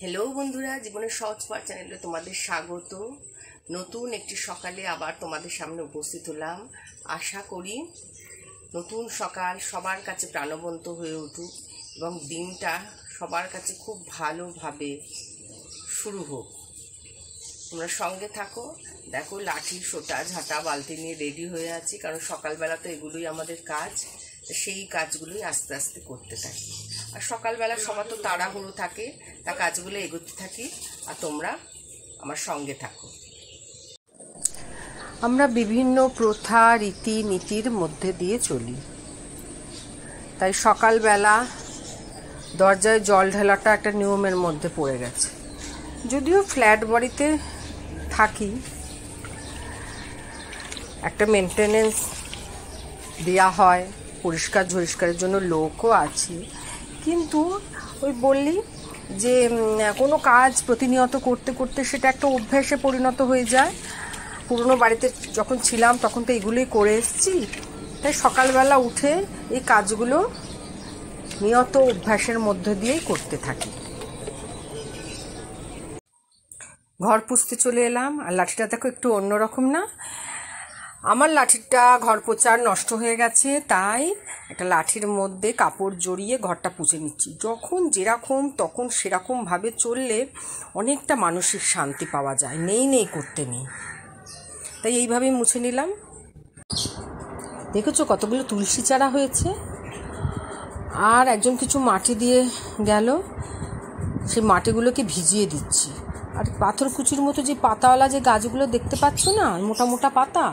Hello বন্ধুরা, জীবনের সহজ পাঠ চ্যানেলে তোমাদের স্বাগত। নতুন একটি সকালে আবার তোমাদের সামনে উপস্থিত হলাম। আশা করি নতুন সকাল সবার কাছে প্রাণবন্ত হয়ে উঠুক এবং দিনটা সবার কাছে খুব ভালোভাবে শুরু হোক। তোমরা সঙ্গে থাকো। দেখো, লাঠি, সোটা, ঝাঁটা, বালতি নিয়ে রেডি হয়ে আছি, কারণ সকালবেলা তো এগুলোই আমাদের কাজ। সেই কাজগুলোই আস্তে আস্তে করতে থাকি। আর সকালবেলা সবার তো তাড়াহুড়ো থাকে, তা কাজগুলো এগোতে থাকি আর তোমরা আমার সঙ্গে থাকো। আমরা বিভিন্ন প্রথা, রীতি নীতির মধ্যে দিয়ে চলি। তাই সকালবেলা দরজায় জল ঢালাটা একটা নিয়মের মধ্যে পড়ে গেছে। যদিও ফ্ল্যাট বাড়িতে থাকি, একটা মেনটেনেন্স দেওয়া হয়, পরিষ্কার ঝরিষ্কারের জন্য লোকও আছে, কিন্তু ওই বললি যে কোনো কাজ প্রতিনিয়ত করতে করতে সেটা একটা অভ্যাসে পরিণত হয়ে যায়। পুরনো বাড়িতে যখন ছিলাম তখন তো এগুলোই করে এসেছি, তাই সকালবেলা উঠে এই কাজগুলো নিয়ত অভ্যাসের মধ্যে দিয়েই করতে থাকি। ঘর পুছতে চলে এলাম, আর লাঠিটা দেখো একটু অন্যরকম না? আমার লাঠিটা ঘর পোছার নষ্ট হয়ে গেছে, তাই একটা লাঠির মধ্যে কাপড় জড়িয়ে ঘরটা পুছে নিচ্ছি। যখন যেরকম তখন সেরকমভাবে চললে অনেকটা মানসিক শান্তি পাওয়া যায়, নেই করতে নেই। তাই এইভাবেই মুছে নিলাম। দেখেছো কতগুলো তুলসী চারা হয়েছে। আর একজন কিছু মাটি দিয়ে গেল, সেই মাটিগুলোকে ভিজিয়ে দিচ্ছি। আর পাথরকুচির মতো যে পাতাওয়ালা যে গাছগুলো দেখতে পাচ্ছ না, মোটা মোটা পাতা,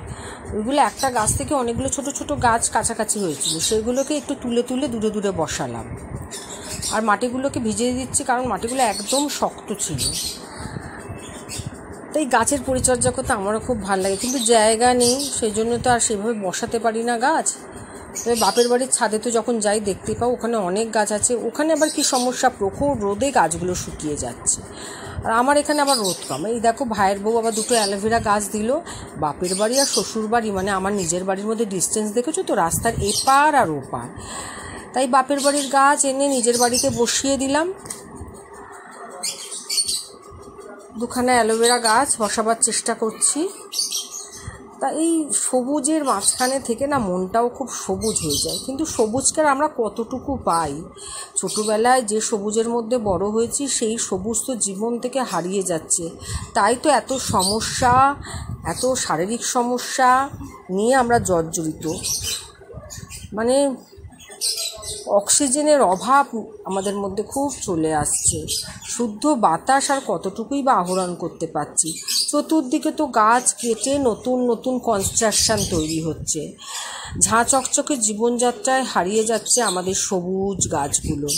ওইগুলো একটা গাছ থেকে অনেকগুলো ছোট ছোট গাছ কাছাকাছি হয়েছিল, সেগুলোকে একটু তুলে তুলে দূরে দূরে বসালাম। আর মাটিগুলোকে ভিজিয়ে দিচ্ছি, কারণ মাটিগুলো একদম শক্ত ছিল। তাই গাছের পরিচর্যা করতে আমারও খুব ভালো লাগে, কিন্তু জায়গা নেই, সেই জন্য তো আর সেভাবে বসাতে পারি না গাছ। তবে বাপের বাড়ির ছাদে তো যখন যাই দেখতে পাও ওখানে অনেক গাছ আছে। ওখানে আবার কি সমস্যা, প্রখর রোদে গাছগুলো শুকিয়ে যাচ্ছে। আর আমার এখানে আবার রোদ কম। এই দেখো, ভাইয়ের বউ আবার দুটো অ্যালোভেরা গাছ দিল। বাপের বাড়ি আর শ্বশুর বাড়ি, মানে আমার নিজের বাড়ির মধ্যে ডিস্টেন্স দেখেছো তো, রাস্তার এপার আর ওপার। তাই বাপের বাড়ির গাছ এনে নিজের বাড়িতে বসিয়ে দিলাম। দুখানা অ্যালোভেরা গাছ বসাবার চেষ্টা করছি। তা এই সবুজের মাঝখানে থেকে না মনটাও খুব সবুজ হয়ে যায়। কিন্তু সবুজকে আমরা কতটুকু পাই? ছোটোবেলায় যে সবুজের মধ্যে বড় হয়েছি, সেই সবুজ তো জীবন থেকে হারিয়ে যাচ্ছে। তাই তো এত সমস্যা, এত শারীরিক সমস্যা নিয়ে আমরা জর্জরিত। মানে অক্সিজেনের অভাব আমাদের মধ্যে খুব চলে আসছে। শুদ্ধ বাতাস আর কতটুকুই বা আহরণ করতে পারছি? চতুর্দিকে তো গাছ কেটে নতুন নতুন কনস্ট্রাকশন তৈরি হচ্ছে। ঝাঁ চকচকে জীবনযাত্রায় হারিয়ে যাচ্ছে আমাদের সবুজ গাছগুলো।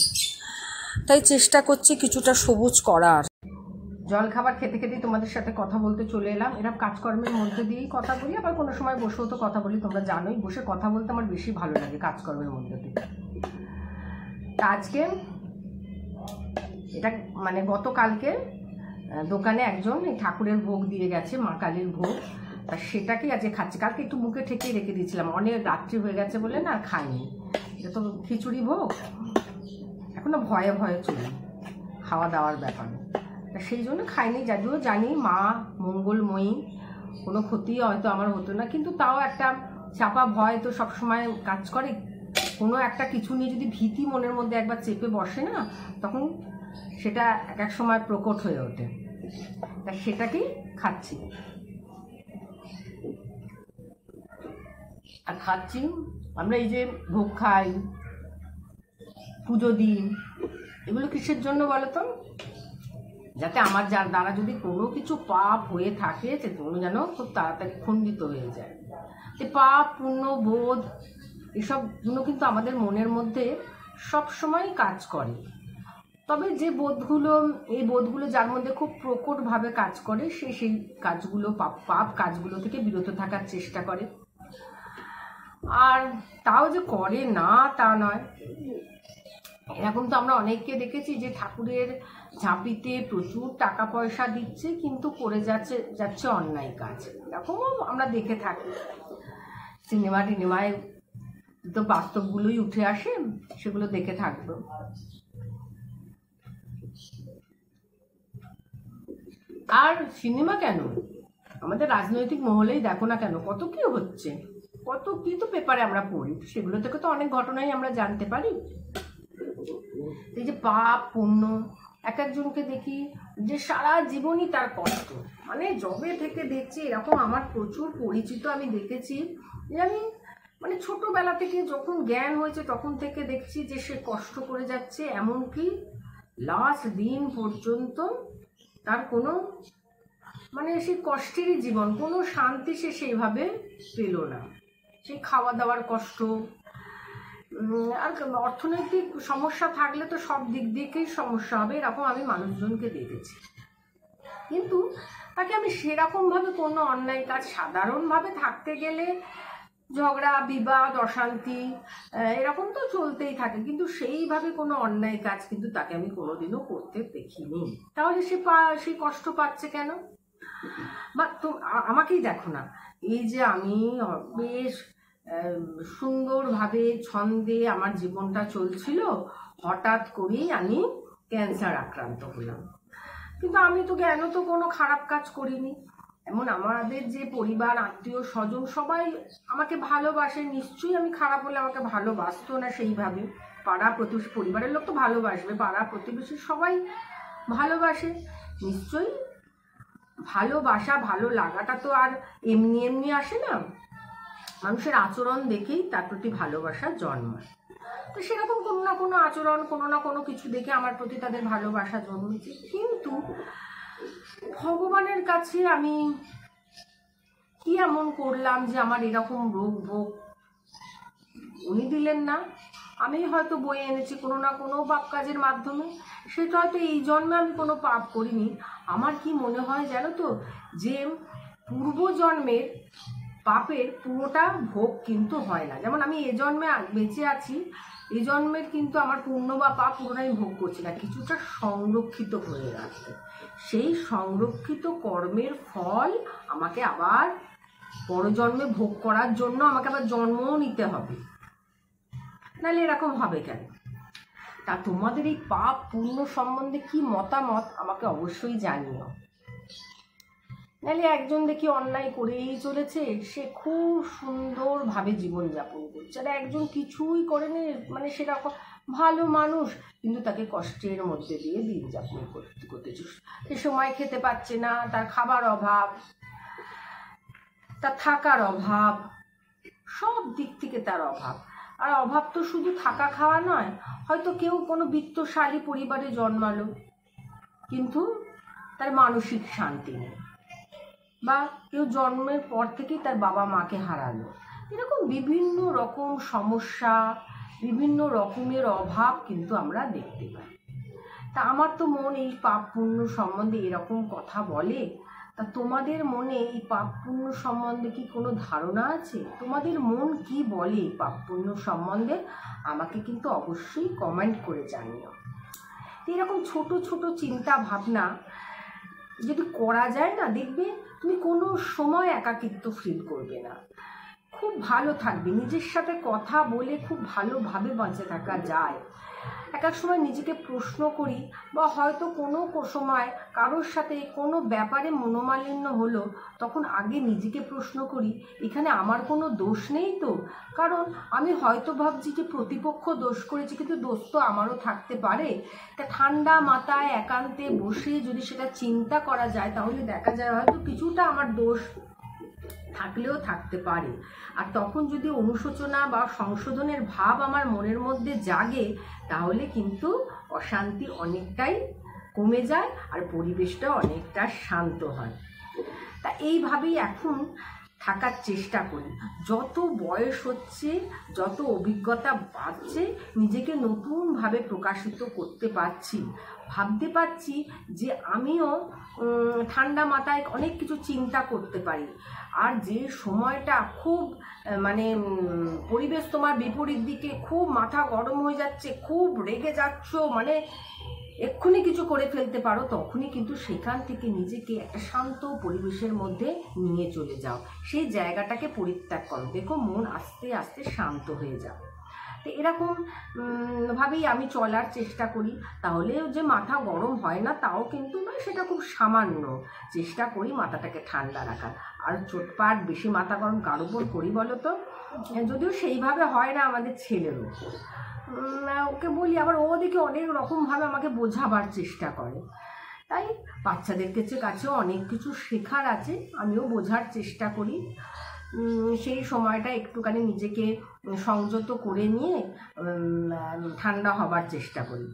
তাই চেষ্টা করছি কিছুটা সবুজ করার। জল খাবার খেতে খেতেই তোমাদের সাথে কথা বলতে চলে এলাম। এরকম কাজকর্মের মধ্যে দিয়েই কথা বলি, আবার কোনো সময় বসেও তো কথা বলি। তোমরা জানোই, বসে কথা বলতে আমার বেশি ভালো লাগে কাজকর্মের মধ্যে দিয়ে। আজকে এটা মানে গতকালকে দোকানে একজন এই ঠাকুরের ভোগ দিয়ে গেছে, মা কালীর ভোগ, তা সেটাকেই আজকে খাচ্ছি। কালকে একটু মুখে ঠেকিয়ে রেখে দিয়েছিলাম, অনেক রাত্রি হয়ে গেছে বলে না, আর খাইনি। এটা তো খিচুড়ি ভোগ, এখনো ভয়ে ভয়ে চলি খাওয়া দাওয়ার ব্যাপারে, তা সেই জন্য খাইনি। যদিও জানি মা মঙ্গলময়ী, কোনো ক্ষতি হয়তো আমার হতো না, কিন্তু তাও একটা চাপা ভয় তো সবসময় কাজ করে। কোনো একটা কিছু নিয়ে যদি ভীতি মনের মধ্যে একবার চেপে বসে না, তখন সেটা এক এক সময় প্রকট হয়ে ওঠে। তা সেটাকেই খাচ্ছি। আর খাচ্ছি, আমরা এই যে ভোগ খাই, পুজো দিই, এগুলো কিসের জন্য বলো তো? যাতে আমার যার দ্বারা যদি কোনো কিছু পাপ হয়ে থাকে, সেগুলো যেন খুব তাড়াতাড়ি খণ্ডিত হয়ে যায়। যে পাপ পুণ্য বোধ এসবগুলো কিন্তু আমাদের মনের মধ্যে সবসময় কাজ করে। তবে যে বোধগুলো, এই বোধগুলো যার মধ্যে খুব প্রকটভাবে কাজ করে, সে সেই কাজগুলো, পাপ কাজগুলো থেকে বিরত থাকার চেষ্টা করে। আর তাও যে করে না তা নয়। এরকম তো আমরা অনেককে দেখেছি যে ঠাকুরের ঝাঁপিতে প্রচুর টাকা পয়সা দিচ্ছে, কিন্তু করে যাচ্ছে অন্যায় কাজ। এরকমও আমরা দেখে থাকি। সিনেমায় তো বাস্তবগুলোই উঠে আসে, সেগুলো দেখে থাকবো। আর সিনেমা কেন, আমাদের রাজনৈতিক মহলেই দেখো না কেন কত কি হচ্ছে, কত কি তো পেপারে আমরা পড়ি, সেগুলো থেকে তো অনেক ঘটনাই আমরা জানতে পারি। এই যে পাপ পুণ্য, এক একজনকে দেখি যে সারা জীবনই তার কষ্ট, মানে জবে থেকে দেখছি এরকম আমার প্রচুর পরিচিত আমি দেখেছি, যে আমি মানে ছোটবেলা থেকে যখন জ্ঞান হয়েছে তখন থেকে দেখছি যে সে কষ্ট করে যাচ্ছে, এমনকি লাস্ট দিন পর্যন্ত তার কোনো মানে সেই কষ্টেরই জীবন, কোনো শান্তি সে সেইভাবে পেল না। সেই খাওয়া দাওয়ার কষ্ট, আর অর্থনৈতিক সমস্যা থাকলে তো সব দিক দিকেই সমস্যা হবে, এরকম আমি মানুষজনকে দেখেছি। কিন্তু তাকে আমি সেরকমভাবে কোনো অন্যায় কাজ, সাধারণভাবে থাকতে গেলে ঝগড়া বিবাদ অশান্তি এরকম তো চলতেই থাকে, কিন্তু সেইভাবে কোনো অন্যায় কাজ কিন্তু তাকে আমি কোনোদিনও করতে দেখিনি। তাহলে সে কষ্ট পাচ্ছে কেন? বা তো আমাকেই দেখো না, এই যে আমি বেশ সুন্দরভাবে ছন্দে আমার জীবনটা চলছিল, হঠাৎ করেই আমি ক্যান্সার আক্রান্ত হলাম। কিন্তু আমি তো কেন তো কোনো খারাপ কাজ করিনি, এমন আমাদের যে পরিবার আত্মীয় স্বজন সবাই আমাকে ভালোবাসে, নিশ্চয়ই আমি খারাপ হলে আমাকে ভালোবাসতো না সেইভাবে। পাড়া প্রতিবেশী, পরিবারের লোক তো ভালোবাসবে, পাড়া প্রতিবেশী সবাই ভালোবাসে নিশ্চয়ই। ভালোবাসা ভালো লাগাটা তো আর এমনি এমনি আসে না, মানুষের আচরণ দেখেই তার প্রতি ভালোবাসা জন্মায়। তো সেরকম কোনো না কোনো আচরণ, কোনো না কোনো কিছু দেখে আমার প্রতি তাদের ভালোবাসা জন্মেছে। কিন্তু ভগবানের কাছে আমি কি এমন করলাম যে আমার এরকম রোগ ভোগ উনি দিলেন না? আমি হয়তো বয়ে এনেছি কোনো না কোনো পাপ কাজের মাধ্যমে, সেটা হয়তো এই জন্মে আমি কোনো পাপ করিনি। আমার কি মনে হয় জানো তো, যে পূর্বজন্মের পাপের পুরোটা ভোগ কিন্তু হয় না। যেমন আমি এ জন্মে বেঁচে আছি, এই জন্মের কিন্তু আমার পুণ্য বা পাপ পুরোটাই ভোগ করছি না, কিছুটা সংরক্ষিত হয়ে রাখছে। সেই সংরক্ষিত কর্মের ফল আমাকে আবার পরজন্মে ভোগ করার জন্য আমাকে আবার জন্মও নিতে হবে, নাহলে এরকম হবে কেন? তা তোমাদের এই পাপ পুণ্য সম্বন্ধে কি মতামত আমাকে অবশ্যই জানিও। নাহলে একজন দেখি অন্যায় করেই চলেছে, সে খুব সুন্দরভাবে জীবনযাপন করছে, আর একজন কিছুই করেনি, মানে সেরকম ভালো মানুষ কিন্তু তাকে কষ্টের মধ্যে দিয়ে দিন যাপন করতেছে। সে সময় খেতে পাচ্ছে না, তার খাবার অভাব, তার থাকার অভাব, সব দিক থেকে তার অভাব। আর অভাব তো শুধু থাকা খাওয়া নয়, হয়তো কেউ কোনো বিত্তশালী পরিবারে জন্মালো কিন্তু তার মানসিক শান্তি নেই, বা কেউ জন্মের পর থেকেই তার বাবা মাকে হারালো, এরকম বিভিন্ন রকম সমস্যা, বিভিন্ন রকমের অভাব কিন্তু আমরা দেখতে পাই। তা আমার তো মন এই পাপ পুণ্য সম্বন্ধে এরকম কথা বলে, তা তোমাদের মনে এই পাপ পুণ্য সম্বন্ধে কি কোনো ধারণা আছে? তোমাদের মন কি বলে এই পাপ পুণ্য সম্বন্ধে আমাকে কিন্তু অবশ্যই কমেন্ট করে জানিও। এরকম ছোট ছোট চিন্তা ভাবনা যদি করা যায় না, দেখবে তুমি কোনো সময় একাকিত্ব ফিল করবে না, খুব ভালো থাকবে, নিজের সাথে কথা বলে খুব ভালোভাবে বেঁচে থাকা যায়। এক এক সময় নিজেকে প্রশ্ন করি, বা হয়তো কোনো সময় কারোর সাথে কোনো ব্যাপারে মনোমালিন্য হলো, তখন আগে নিজেকে প্রশ্ন করি এখানে আমার কোনো দোষ নেই তো? কারণ আমি হয়তো ভাবছি যে প্রতিপক্ষ দোষ করেছে, কিন্তু দোষ তো আমারও থাকতে পারে। তা ঠান্ডা মাথায় একান্তে বসে যদি সেটা চিন্তা করা যায়, তাহলে দেখা যায় হয়তো কিছুটা আমার দোষ থাকলেও থাকতে পারে। আর তখন যদি অনুশোচনা বা সংশোধনের ভাব আমার মনের মধ্যে জাগে, তাহলে কিন্তু অশান্তি অনেকটাই কমে যায় আর পরিবেশটা অনেকটা শান্ত হয়। তা এইভাবেই এখন থাকার চেষ্টা করি। যত বয়স হচ্ছে, যত অভিজ্ঞতা বাড়ছে, নিজেকে নতুনভাবে প্রকাশিত করতে পারছি, ভাবতে পারছি যে আমিও ঠান্ডা মাথায় অনেক কিছু চিন্তা করতে পারি। আর যে সময়টা খুব মানে পরিবেশ তোমার বিপরীত দিকে, খুব মাথা গরম হয়ে যাচ্ছে, খুব রেগে যাচ্ছ, মানে এক্ষুনি কিছু করে ফেলতে পারো, তখনই কিন্তু সেখান থেকে নিজেকে একটা শান্ত পরিবেশের মধ্যে নিয়ে চলে যাও, সেই জায়গাটাকে পরিত্যাগ করো, দেখো মন আস্তে আস্তে শান্ত হয়ে যাবে। তো এরকম ভাবেই আমি চলার চেষ্টা করি। তাহলেও যে মাথা গরম হয় না তাও কিন্তু নয়, সেটা খুব সামান্য চেষ্টা করি মাথাটাকে ঠান্ডা রাখার। আর চোটপাট বেশি মাথা গরম কার উপর করি বলো তো? যদিও সেইভাবে হয় না আমাদের ছেলেরও, ওকে বলি, আবার ও দেখি অনেক রকমভাবে আমাকে বোঝাবার চেষ্টা করে। তাই বাচ্চাদের কাছেও অনেক কিছু শেখার আছে, আমিও বোঝার চেষ্টা করি। সেই সময়টা একটুখানি নিজেকে সংযত করে নিয়ে ঠান্ডা হবার চেষ্টা করি।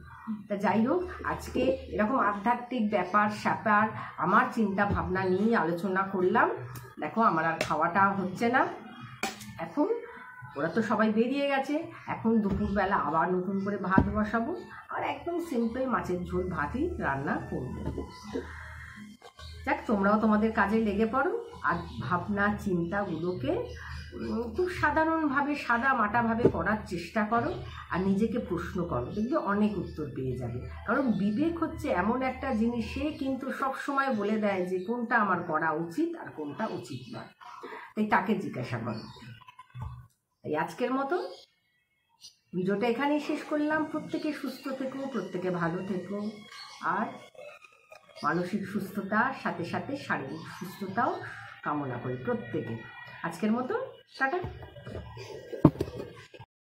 তা যাই হোক, আজকে এরকম আধ্যাত্মিক ব্যাপার স্যাপার আমার চিন্তা ভাবনা নিয়ে আলোচনা করলাম। দেখো আমার আর খাওয়াটা হচ্ছে না এখন, ওরা তো সবাই বেরিয়ে গেছে। এখন দুপুরবেলা আবার নতুন করে ভাত বসাবো, আর একদম সিম্পল মাছের ঝোল ভাতই রান্না করবো। যাক, তোমরাও তোমাদের কাজে লেগে পড়ো, আর ভাবনা চিন্তাগুলোকে খুব সাধারণভাবে সাদা মাটাভাবে করার চেষ্টা করো, আর নিজেকে প্রশ্ন করো, দেখবে অনেক উত্তর পেয়ে যাবে। কারণ বিবেক হচ্ছে এমন একটা জিনিস, সে কিন্তু সবসময় বলে দেয় যে কোনটা আমার করা উচিত আর কোনটা উচিত নয়। তাই তাকে জিজ্ঞাসা করো। তাই আজকের মতো ভিডিওটা এখানেই শেষ করলাম। প্রত্যেকে সুস্থ থেকো, প্রত্যেকে ভালো থেকো, আর মানসিক সুস্থতার সাথে সাথে শারীরিক সুস্থতাও কামনা করি প্রত্যেকে। আজকের মতো টাটা।